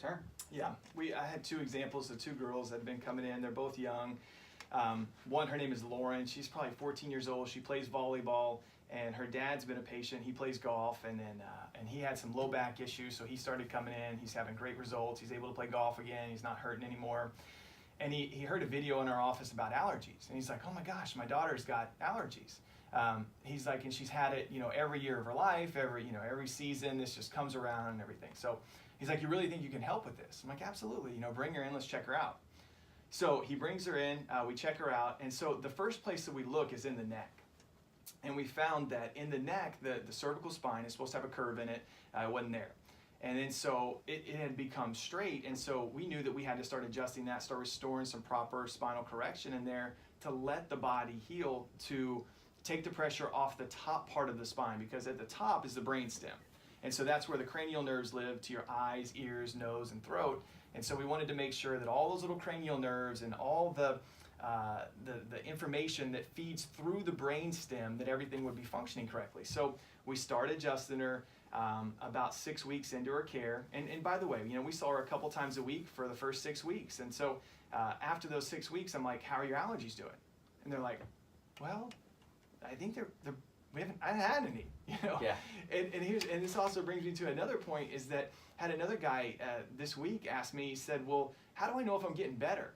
term. Yeah, I had two examples of two girls that have been coming in. They're both young. One, her name is Lauren. She's probably 14 years old. She plays volleyball, and her dad's been a patient. He plays golf, and then and he had some low back issues, so he started coming in. He's having great results. He's able to play golf again. He's not hurting anymore. And he heard a video in our office about allergies, and he's like, "Oh my gosh, my daughter's got allergies." He's like, and she's had it, every year of her life, every season. This just comes around and everything. So he's like, "You really think you can help with this?" I'm like, "Absolutely. Bring her in. Let's check her out." So he brings her in. We check her out, and so the first place that we look is in the neck. And we found that in the neck, the cervical spine is supposed to have a curve in it. It wasn't there. And then so it had become straight, and so we knew that we had to start adjusting that, start restoring some proper spinal correction in there to let the body heal, to take the pressure off the top part of the spine, because at the top is the brainstem. And so that's where the cranial nerves live, to your eyes, ears, nose, and throat. And so we wanted to make sure that all those little cranial nerves and all the information that feeds through the brainstem, that everything would be functioning correctly. So we started adjusting her about 6 weeks into her care. And by the way, we saw her a couple times a week for the first 6 weeks. And so after those 6 weeks, I'm like, "How are your allergies doing?" And they're like, "Well, I think I haven't had any." Yeah. And this also brings me to another point, is that had another guy this week ask me, he said, "Well, how do I know if I'm getting better?"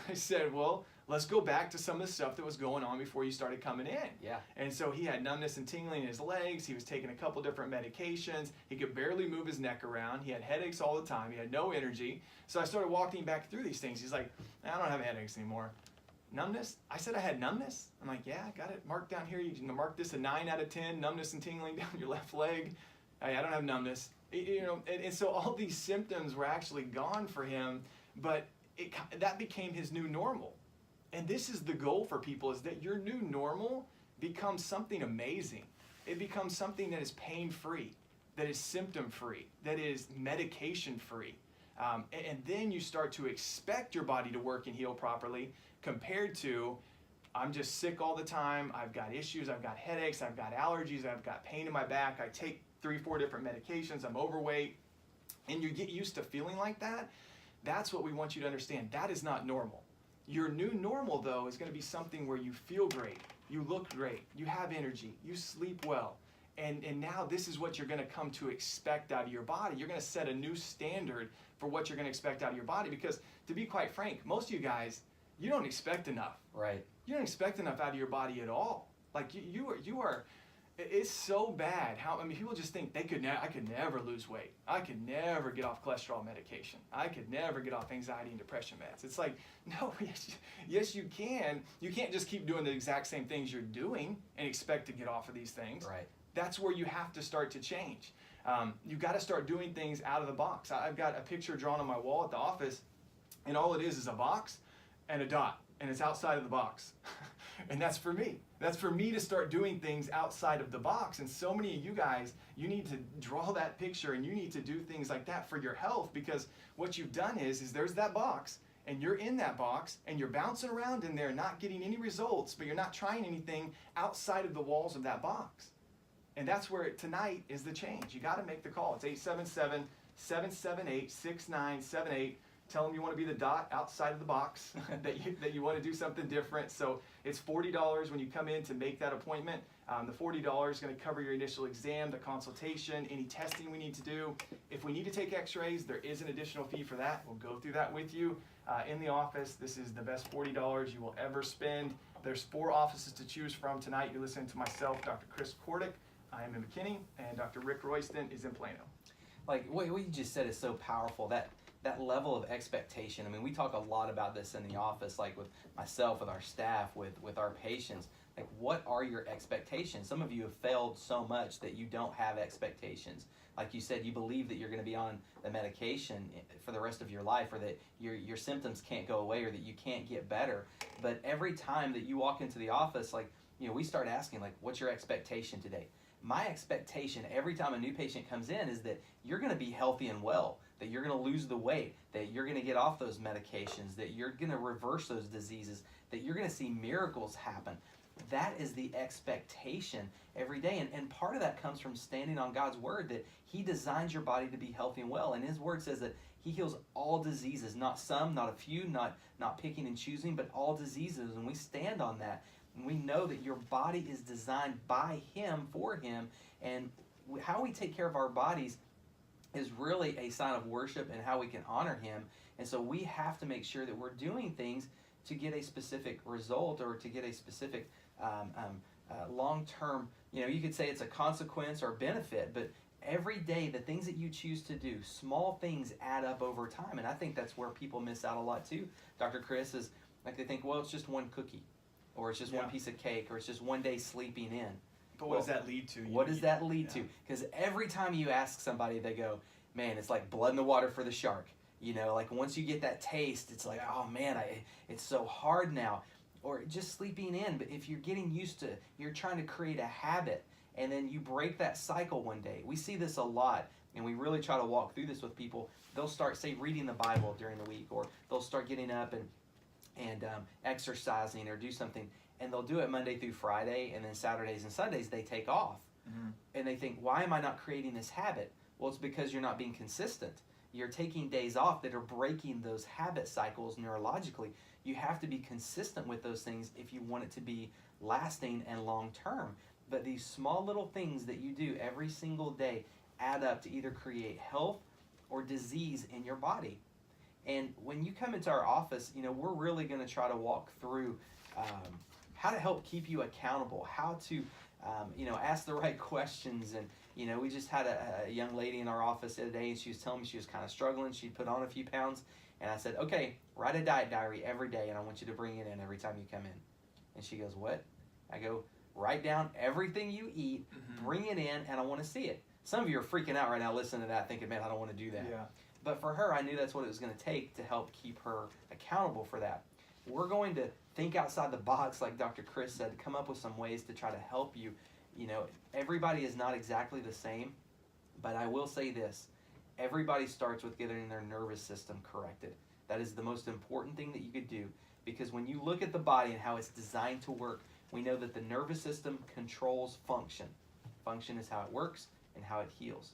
I said, "Well, let's go back to some of the stuff that was going on before you started coming in." Yeah. And so he had numbness and tingling in his legs. He was taking a couple different medications. He could barely move his neck around. He had headaches all the time. He had no energy. So I started walking him back through these things. He's like, "I don't have headaches anymore." Numbness? I said I had numbness? I'm like, "Yeah, I got it marked down here. You can mark this a 9 out of 10, numbness and tingling down your left leg." I don't have numbness. And so all these symptoms were actually gone for him, but that became his new normal. And this is the goal for people, is that your new normal becomes something amazing. It becomes something that is pain-free, that is symptom-free, that is medication-free. And then you start to expect your body to work and heal properly, compared to, "I'm just sick all the time, I've got issues, I've got headaches, I've got allergies, I've got pain in my back, I take 3-4 different medications, I'm overweight." And you get used to feeling like that. That's what we want you to understand. That is not normal. Your new normal, though, is going to be something where you feel great, you look great, you have energy, you sleep well. And now this is what you're going to come to expect out of your body. You're going to set a new standard for what you're going to expect out of your body, because, to be quite frank, most of you guys, you don't expect enough. Right. You don't expect enough out of your body at all. Like you are. It's so bad people just think I could never lose weight. I could never get off cholesterol medication. I could never get off anxiety and depression meds. It's like, no, yes you can. You can't just keep doing the exact same things you're doing and expect to get off of these things. Right. That's where you have to start to change. You've got to start doing things out of the box. I've got a picture drawn on my wall at the office, and all it is a box and a dot, and it's outside of the box. And that's for me. That's for me to start doing things outside of the box. And so many of you guys, you need to draw that picture, and you need to do things like that for your health, because what you've done is there's that box, and you're in that box, and you're bouncing around in there, not getting any results, but you're not trying anything outside of the walls of that box. And that's where tonight is the change. You got to make the call. It's 877-778-6978. Tell them you want to be the dot outside of the box, that you want to do something different. So it's $40 when you come in to make that appointment. The $40 is going to cover your initial exam, the consultation, any testing we need to do. If we need to take x-rays, there is an additional fee for that. We'll go through that with you in the office. This is the best $40 you will ever spend. There's 4 offices to choose from tonight. You're listening to myself, Dr. Chris Kordick. I am in McKinney, and Dr. Rick Royston is in Plano. Like what you just said is so powerful, that level of expectation. I mean, we talk a lot about this in the office, like with myself, with our staff, with our patients. Like, what are your expectations? Some of you have failed so much that you don't have expectations. Like you said, you believe that you're going to be on the medication for the rest of your life, or that your symptoms can't go away, or that you can't get better. But every time that you walk into the office, we start asking, what's your expectation today? My expectation every time a new patient comes in is that you're going to be healthy and well, that you're going to lose the weight, that you're going to get off those medications, that you're going to reverse those diseases, that you're going to see miracles happen. that is the expectation every day. And part of that comes from standing on God's word, that he designs your body to be healthy and well. And his word says that he heals all diseases, not some, not a few, not picking and choosing, but all diseases. And we stand on that. And we know that your body is designed by him, for him. And how we take care of our bodies is really a sign of worship and how we can honor him. And so we have to make sure that we're doing things to get a specific result, or to get a specific long-term, you could say it's a consequence or benefit, but every day the things that you choose to do, small things add up over time. And I think that's where people miss out a lot too. Dr. Chris, is like they think, well, it's just one cookie, or it's just one piece of cake, or it's just one day sleeping in. But what does that lead to? What does that lead to? Because every time you ask somebody, they go, man, it's like blood in the water for the shark. Like once you get that taste, it's like, oh man, it's so hard now. Or just sleeping in. But if you're getting used to, you're trying to create a habit, and then you break that cycle one day. We see this a lot, and we really try to walk through this with people. They'll start, say, reading the Bible during the week, or they'll start getting up and exercising or do something, and they'll do it Monday through Friday, and then Saturdays and Sundays they take off. Mm-hmm. And they think, why am I not creating this habit? Well, it's because you're not being consistent. You're taking days off that are breaking those habit cycles neurologically. You have to be consistent with those things if you want it to be lasting and long-term. But these small little things that you do every single day add up to either create health or disease in your body. And when you come into our office, we're really going to try to walk through how to help keep you accountable, how to ask the right questions. And we just had a young lady in our office the other day, and she was telling me she was kind of struggling. She'd put on a few pounds, and I said, okay, write a diet diary every day, and I want you to bring it in every time you come in. And she goes, what? I go, write down everything you eat, bring it in, and I want to see it. Some of you are freaking out right now listening to that, thinking, man, I don't want to do that. Yeah. But for her, I knew that's what it was going to take to help keep her accountable for that. We're going to think outside the box, like Dr. Chris said, come up with some ways to try to help you. Everybody is not exactly the same, but I will say this. Everybody starts with getting their nervous system corrected. That is the most important thing that you could do, because when you look at the body and how it's designed to work, we know that the nervous system controls function. Function is how it works and how it heals.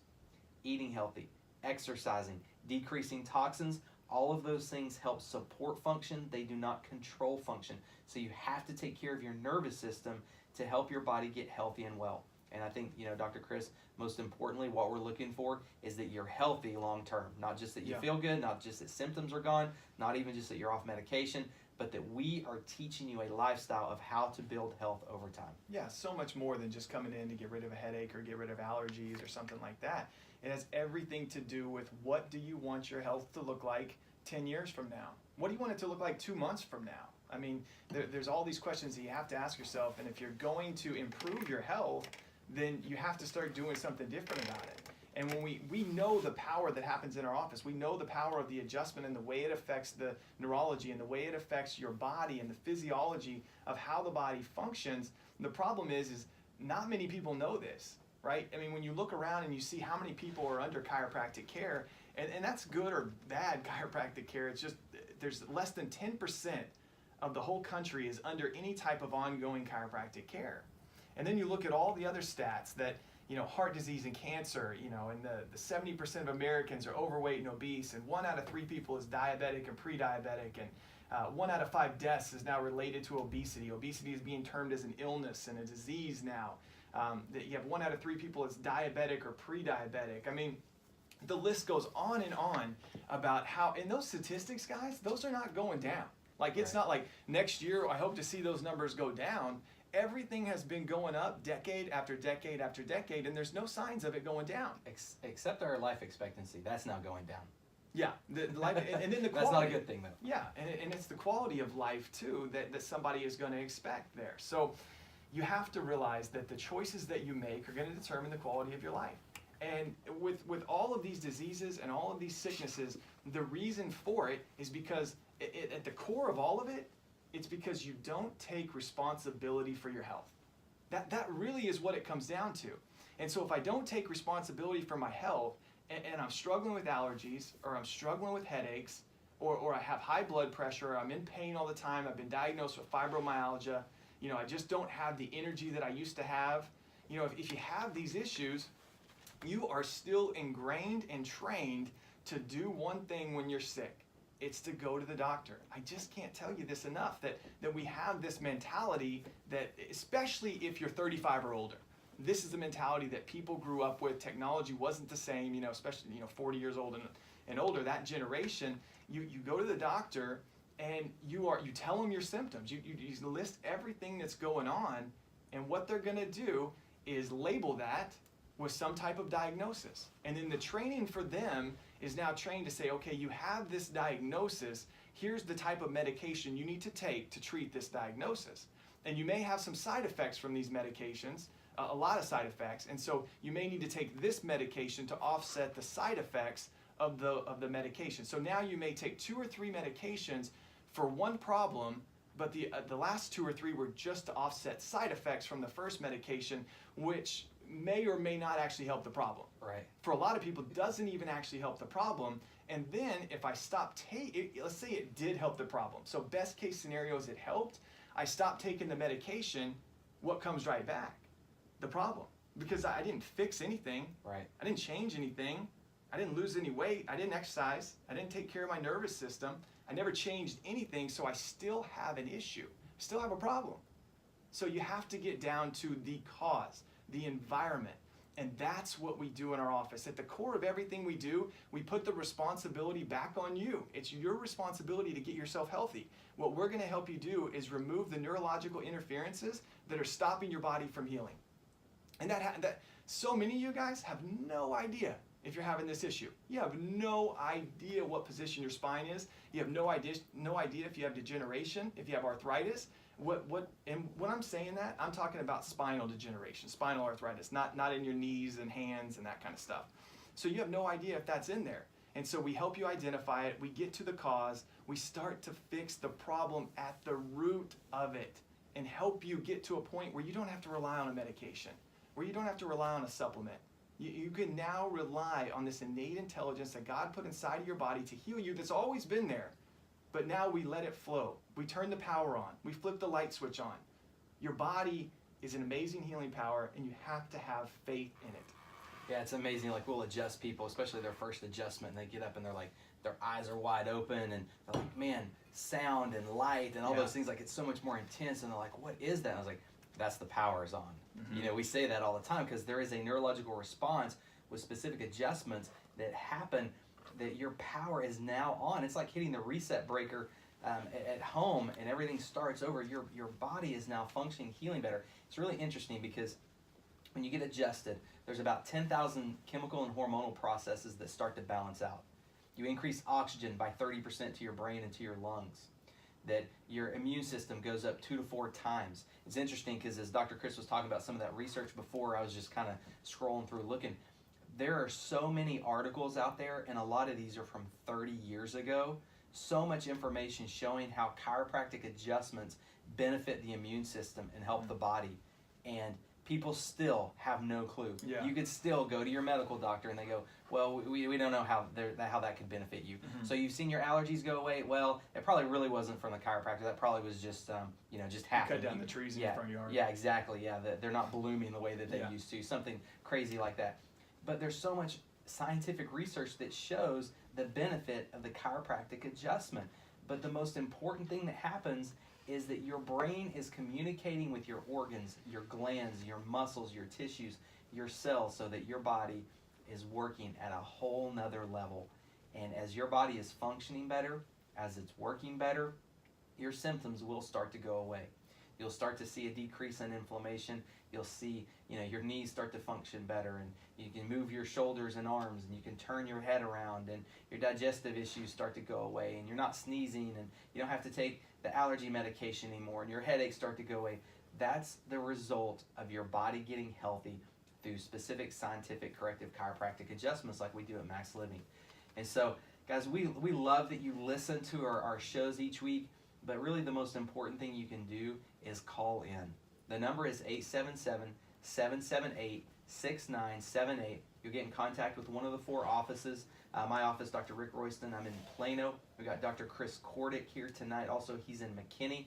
Eating healthy, exercising, decreasing toxins, all of those things help support function. They do not control function. So you have to take care of your nervous system to help your body get healthy and well. And I think, Dr. Chris, most importantly, what we're looking for is that you're healthy long term. Not just that you feel good, not just that symptoms are gone, not even just that you're off medication, but that we are teaching you a lifestyle of how to build health over time. Yeah, so much more than just coming in to get rid of a headache or get rid of allergies or something like that. It has everything to do with, what do you want your health to look like 10 years from now? What do you want it to look like 2 months from now? I mean, there's all these questions that you have to ask yourself, and if you're going to improve your health, then you have to start doing something different about it. And when we know the power that happens in our office, we know the power of the adjustment and the way it affects the neurology and the way it affects your body and the physiology of how the body functions. The problem is not many people know this, right? I mean, when you look around and you see how many people are under chiropractic care, and that's good or bad chiropractic care, it's just there's less than 10% of the whole country is under any type of ongoing chiropractic care. And then you look at all the other stats that, heart disease and cancer, and the 70% of Americans are overweight and obese, and 1 out of 3 people is diabetic and pre-diabetic, and 1 out of 5 deaths is now related to obesity. Obesity is being termed as an illness and a disease now. That you have 1 out of 3 people is diabetic or pre-diabetic. I mean, the list goes on and on about how, and those statistics, guys, those are not going down. Like, it's not like next year I hope to see those numbers go down. Everything has been going up decade after decade after decade, and there's no signs of it going down. Except our life expectancy. That's now going down. Yeah, the life, and then the quality. That's not a good thing, though. Yeah, and it's the quality of life, too, that somebody is going to expect there. So you have to realize that the choices that you make are going to determine the quality of your life. And with all of these diseases and all of these sicknesses, the reason for it is because at the core of all of it, it's because you don't take responsibility for your health. That really is what it comes down to. And so if I don't take responsibility for my health, and I'm struggling with allergies, or I'm struggling with headaches, or I have high blood pressure, or I'm in pain all the time, I've been diagnosed with fibromyalgia, I just don't have the energy that I used to have. If you have these issues, you are still ingrained and trained to do one thing when you're sick. It's to go to the doctor. I just can't tell you this enough, that we have this mentality that, especially if you're 35 or older, this is the mentality that people grew up with. Technology wasn't the same, especially 40 years old and older, that generation. You go to the doctor and you tell them your symptoms. You list everything that's going on, and what they're going to do is label that with some type of diagnosis. And then the training for them is now trained to say, okay, you have this diagnosis, here's the type of medication you need to take to treat this diagnosis. And you may have some side effects from these medications, a lot of side effects, and so you may need to take this medication to offset the side effects of the medication. So now you may take 2 or 3 medications for one problem, but the last 2 or 3 were just to offset side effects from the first medication, which may or may not actually help the problem. Right. For a lot of people, it doesn't even actually help the problem. And then if I stop taking, let's say it did help the problem. So best case scenario is it helped. I stopped taking the medication. What comes right back? The problem. Because I didn't fix anything. Right. I didn't change anything. I didn't lose any weight. I didn't exercise. I didn't take care of my nervous system. I never changed anything. So I still have an issue. Still have a problem. So you have to get down to the cause, the environment. And that's what we do in our office. At the core of everything we do, we put the responsibility back on you. It's your responsibility to get yourself healthy. What we're going to help you do is remove the neurological interferences that are stopping your body from healing. And that so many of you guys have no idea if you're having this issue. You have no idea what position your spine is. You have no idea if you have degeneration, if you have arthritis. And when I'm saying that, I'm talking about spinal degeneration, spinal arthritis, not in your knees and hands and that kind of stuff. So you have no idea if that's in there. And so we help you identify it, we get to the cause, we start to fix the problem at the root of it, and help you get to a point where you don't have to rely on a medication, where you don't have to rely on a supplement. You can now rely on this innate intelligence that God put inside of your body to heal you, that's always been there. But now we let it flow. We turn the power on. We flip the light switch on. Your body is an amazing healing power, and you have to have faith in it. Yeah, it's amazing. Like, we'll adjust people, especially their first adjustment, and they get up and they're like, their eyes are wide open, and they're like, man, sound and light and all those things, like, it's so much more intense. And they're like, what is that? And I was like, that's the power is on. Mm-hmm. We say that all the time because there is a neurological response with specific adjustments that happen, that your power is now on. It's like hitting the reset breaker at home, and everything starts over. Your body is now functioning, healing better. It's really interesting because when you get adjusted, there's about 10,000 chemical and hormonal processes that start to balance out. You increase oxygen by 30% to your brain and to your lungs. That your immune system goes up 2 to 4 times. It's interesting because as Dr. Chris was talking about some of that research before, I was just kind of scrolling through looking. There are so many articles out there, and a lot of these are from 30 years ago. So much information showing how chiropractic adjustments benefit the immune system and help the body. And people still have no clue. Yeah. You could still go to your medical doctor and they go, well, we don't know how that could benefit you. Mm-hmm. So you've seen your allergies go away. Well, it probably really wasn't from the chiropractor. That probably was just just happening. Cut down the trees in your front yard. Yeah, exactly. Yeah, they're not blooming the way that they used to. Something crazy like that. But there's so much scientific research that shows the benefit of the chiropractic adjustment. But the most important thing that happens is that your brain is communicating with your organs, your glands, your muscles, your tissues, your cells, so that your body is working at a whole nother level. And as your body is functioning better, as it's working better, your symptoms will start to go away. You'll start to see a decrease in inflammation. You'll see, your knees start to function better, and you can move your shoulders and arms, and you can turn your head around, and your digestive issues start to go away, and you're not sneezing, and you don't have to take the allergy medication anymore, and your headaches start to go away. That's the result of your body getting healthy through specific scientific corrective chiropractic adjustments like we do at Max Living. And so, guys, we love that you listen to our shows each week, but really the most important thing you can do is call in. The number is 877-778-6978. You'll get in contact with one of the 4 offices. My office, Dr. Rick Royston, I'm in Plano. We got Dr. Chris Cordick here tonight. Also, he's in McKinney.